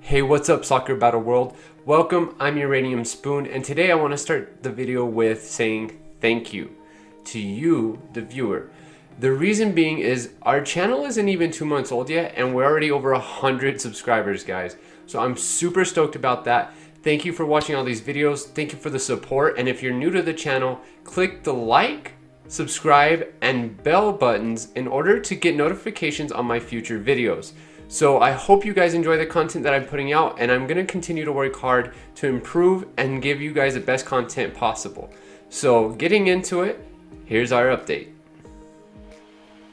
Hey, what's up, Soccer Battle World? Welcome, I'm Uranium Spoon, and today I want to start the video with saying thank you to you, the viewer. The reason being is our channel isn't even 2 months old yet, and we're already over 100 subscribers, guys. So I'm super stoked about that. Thank you for watching all these videos. Thank you for the support. And if you're new to the channel, click the like, subscribe, and bell buttons in order to get notifications on my future videos. So I hope you guys enjoy the content that I'm putting out, and I'm going to continue to work hard to improve and give you guys the best content possible. So getting into it, here's our update.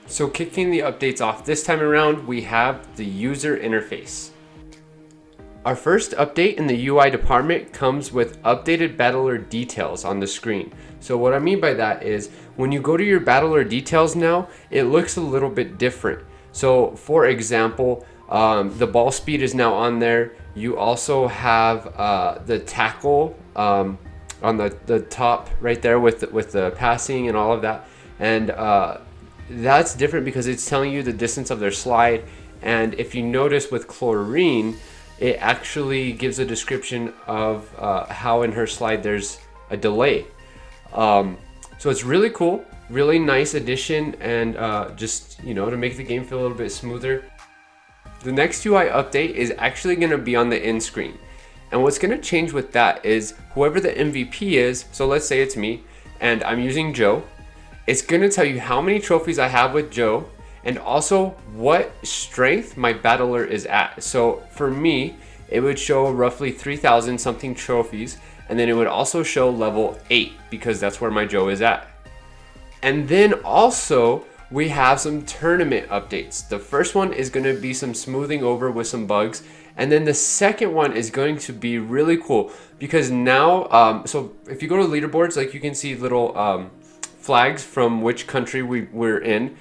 So kicking the updates off this time around, we have the user interface. Our first update in the UI department comes with updated battler details on the screen. So what I mean by that is when you go to your battler details now, it looks a little bit different. So for example, the ball speed is now on there. You also have the tackle on the top right there with the passing and all of that. And that's different because it's telling you the distance of their slide. And if you notice with Chlorine, it actually gives a description of how in her slide there's a delay. So it's really cool. Really nice addition, and just, you know, to make the game feel a little bit smoother. The next UI update is actually going to be on the end screen, and what's going to change with that is whoever the MVP is, so let's say it's me and I'm using Joe, it's going to tell you how many trophies I have with Joe and also what strength my battler is at. So for me, it would show roughly 3,000 something trophies, and then it would also show level 8 because that's where my Joe is at. And then also we have some tournament updates. The first one is going to be some smoothing over with some bugs, and then the second one is going to be really cool because now so if you go to leaderboards, like you can see little flags from which country we're in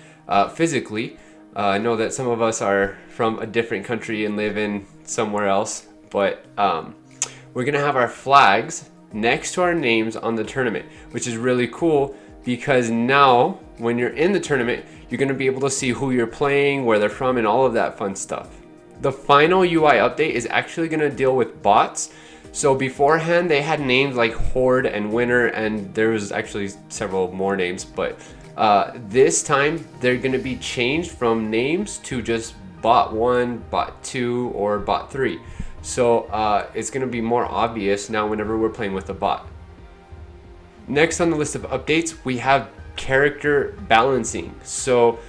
physically. I know that some of us are from a different country and live in somewhere else, but we're gonna have our flags next to our names on the tournament, which is really cool. Because now when you're in the tournament, you're going to be able to see who you're playing, where they're from, and all of that fun stuff. The final UI update is actually going to deal with bots. So beforehand they had names like Horde and Winner, and there was actually several more names, but this time they're going to be changed from names to just bot 1, bot 2, or bot 3. So it's going to be more obvious now whenever we're playing with a bot. Next on the list of updates, we have character balancing. So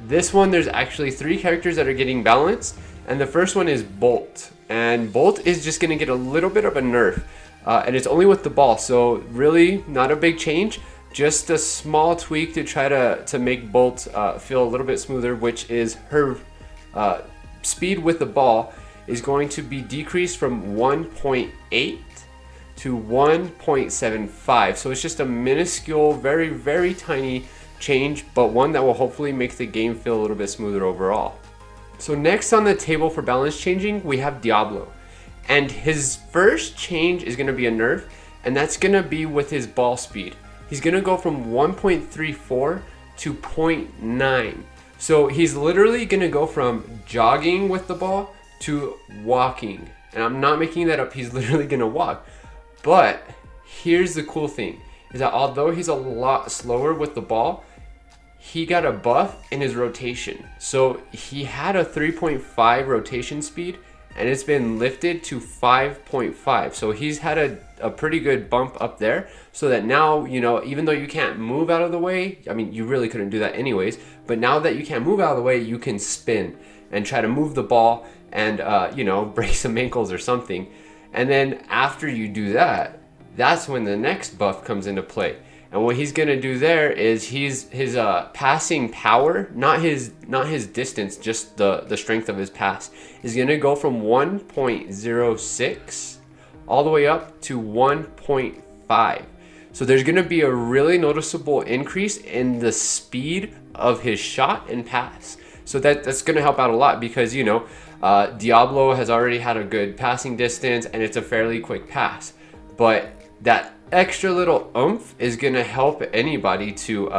this one, there's actually 3 characters that are getting balanced, and the first one is Bolt. And Bolt is just going to get a little bit of a nerf, and it's only with the ball, so really not a big change, just a small tweak to try to make Bolt feel a little bit smoother, which is her speed with the ball is going to be decreased from 1.8 to 1.75. So it's just a minuscule, very, very tiny change, but one that will hopefully make the game feel a little bit smoother overall. So next on the table for balance changing, we have Diablo. And his first change is going to be a nerf, and that's going to be with his ball speed. He's going to go from 1.34 to 0.9. So he's literally going to go from jogging with the ball to walking. And I'm not making that up, he's literally going to walk. But here's the cool thing, is that although he's a lot slower with the ball, he got a buff in his rotation. So he had a 3.5 rotation speed, and it's been lifted to 5.5. So he's had a pretty good bump up there, so that now, you know, even though you can't move out of the way, I mean, you really couldn't do that anyways, but now that you can't move out of the way, you can spin and try to move the ball and, you know, break some ankles or something. And then after you do that, that's when the next buff comes into play. And what he's gonna do there is his passing power, not his distance, just the strength of his pass, is gonna go from 1.06 all the way up to 1.5. So there's gonna be a really noticeable increase in the speed of his shot and pass. So that's gonna help out a lot because, you know, Diablo has already had a good passing distance and it's a fairly quick pass. But that extra little oomph is gonna help anybody to,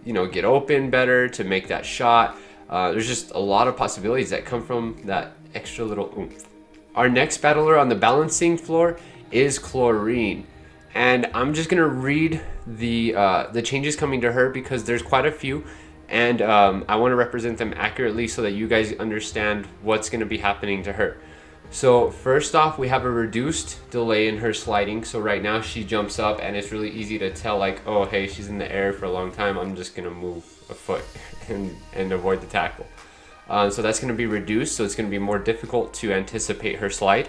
you know, get open better, to make that shot, There's just a lot of possibilities that come from that extra little oomph. Our next battler on the balancing floor is Chlorine. And I'm just gonna read the changes coming to her because there's quite a few, and I want to represent them accurately so that you guys understand what's gonna be happening to her. So first off, we have a reduced delay in her sliding. So right now she jumps up and it's really easy to tell, like, oh hey, she's in the air for a long time, I'm just gonna move a foot and avoid the tackle. So that's gonna be reduced, so it's gonna be more difficult to anticipate her slide.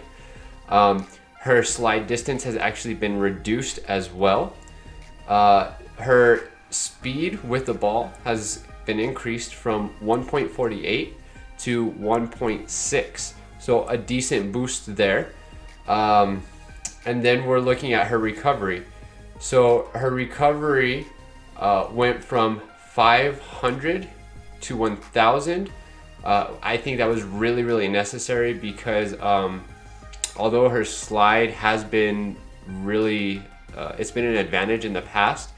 Her slide distance has actually been reduced as well. Her speed with the ball has been increased from 1.48 to 1.6. So a decent boost there. And then we're looking at her recovery. So her recovery went from 500 to 1000. I think that was really necessary because although her slide has been really, it's been an advantage in the past,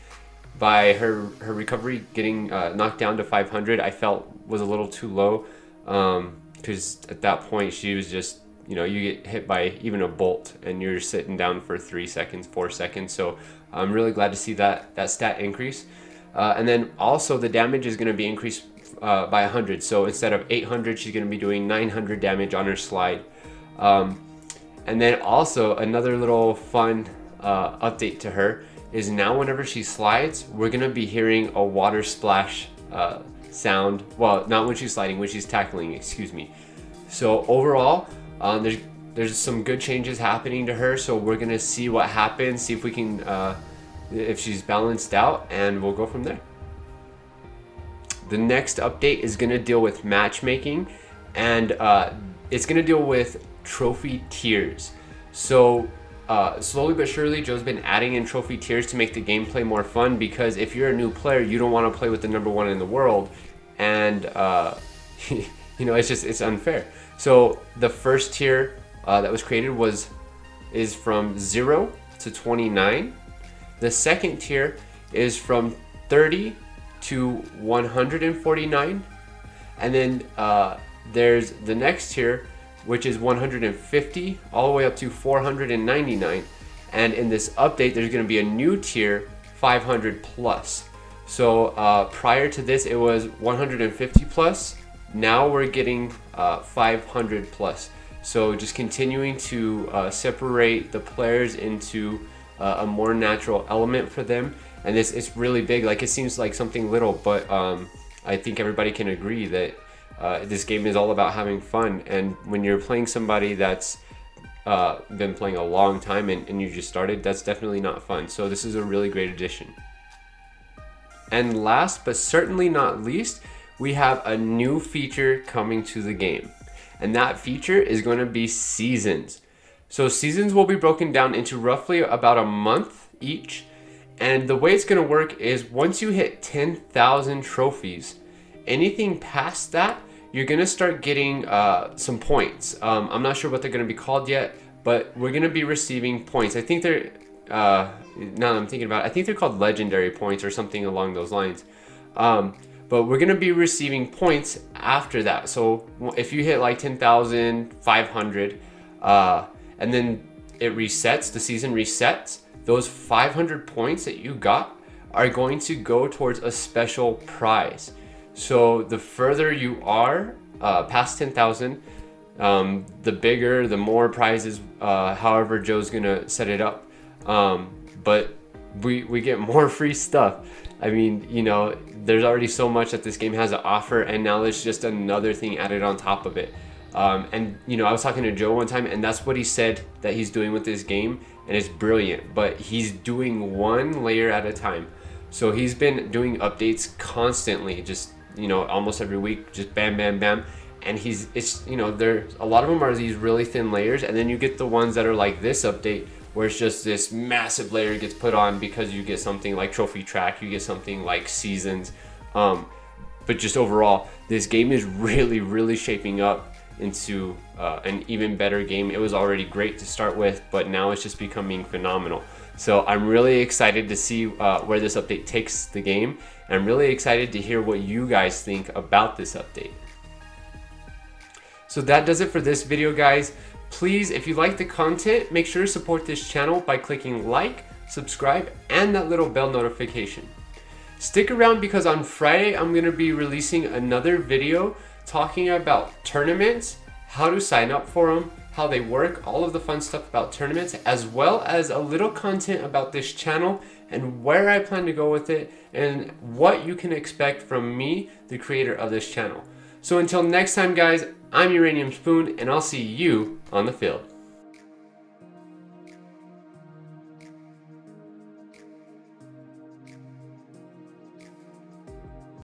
by her recovery getting knocked down to 500, I felt was a little too low. Because at that point she was just, you know, you get hit by even a bolt and you're sitting down for 3 seconds, 4 seconds. So I'm really glad to see that stat increase. And then also the damage is going to be increased by 100. So instead of 800, she's going to be doing 900 damage on her slide. And then also another little fun update to her is now whenever she slides, we're going to be hearing a water splash sound. Well, not when she's sliding, when she's tackling, excuse me. So overall, there's some good changes happening to her. So we're gonna see what happens, see if we can, if she's balanced out, and we'll go from there. The next update is gonna deal with matchmaking, and it's gonna deal with trophy tiers. So slowly but surely, Joe's been adding in trophy tiers to make the gameplay more fun, because if you're a new player, you don't want to play with the #1 in the world, and you know, it's unfair. So the first tier that was created is from 0 to 29. The second tier is from 30 to 149, and then there's the next tier, which is 150 all the way up to 499. And in this update, there's going to be a new tier, 500 plus. So prior to this, it was 150 plus. Now we're getting 500 plus. So just continuing to separate the players into a more natural element for them. And it's really big. Like, it seems like something little, but I think everybody can agree that this game is all about having fun, and when you're playing somebody that's been playing a long time and you just started, that's definitely not fun. So this is a really great addition. And last but certainly not least, we have a new feature coming to the game, and that feature is going to be seasons. So seasons will be broken down into roughly about a month each, and the way it's going to work is once you hit 10,000 trophies, anything past that, you're gonna start getting some points. I'm not sure what they're gonna be called yet, but we're gonna be receiving points. I think they're, now that I'm thinking about it, I think they're called legendary points or something along those lines. But we're gonna be receiving points after that. So if you hit like 10,500, and then it resets, the season resets, those 500 points that you got are going to go towards a special prize. So the further you are past 10,000, the bigger, the more prizes, however Joe's gonna set it up. But we get more free stuff. I mean, you know, there's already so much that this game has to offer, and now there's just another thing added on top of it. And you know, I was talking to Joe one time, and that's what he said that he's doing with this game, and it's brilliant. But he's doing one layer at a time. So he's been doing updates constantly, just, you know, almost every week, just bam, bam, bam. And it's, you know, there's a lot of them are these really thin layers, and then you get the ones that are like this update, where it's just this massive layer gets put on because you get something like trophy track, you get something like seasons. But just overall, this game is really shaping up into an even better game. It was already great to start with, but now it's just becoming phenomenal. So I'm really excited to see where this update takes the game. I'm really excited to hear what you guys think about this update. So that does it for this video, guys. Please, if you like the content, make sure to support this channel by clicking like, subscribe, and that little bell notification. Stick around because on Friday, I'm gonna be releasing another video talking about tournaments, how to sign up for them, how they work, all of the fun stuff about tournaments, as well as a little content about this channel and where I plan to go with it and what you can expect from me, the creator of this channel. So until next time, guys, I'm Uranium Spoon, and I'll see you on the field.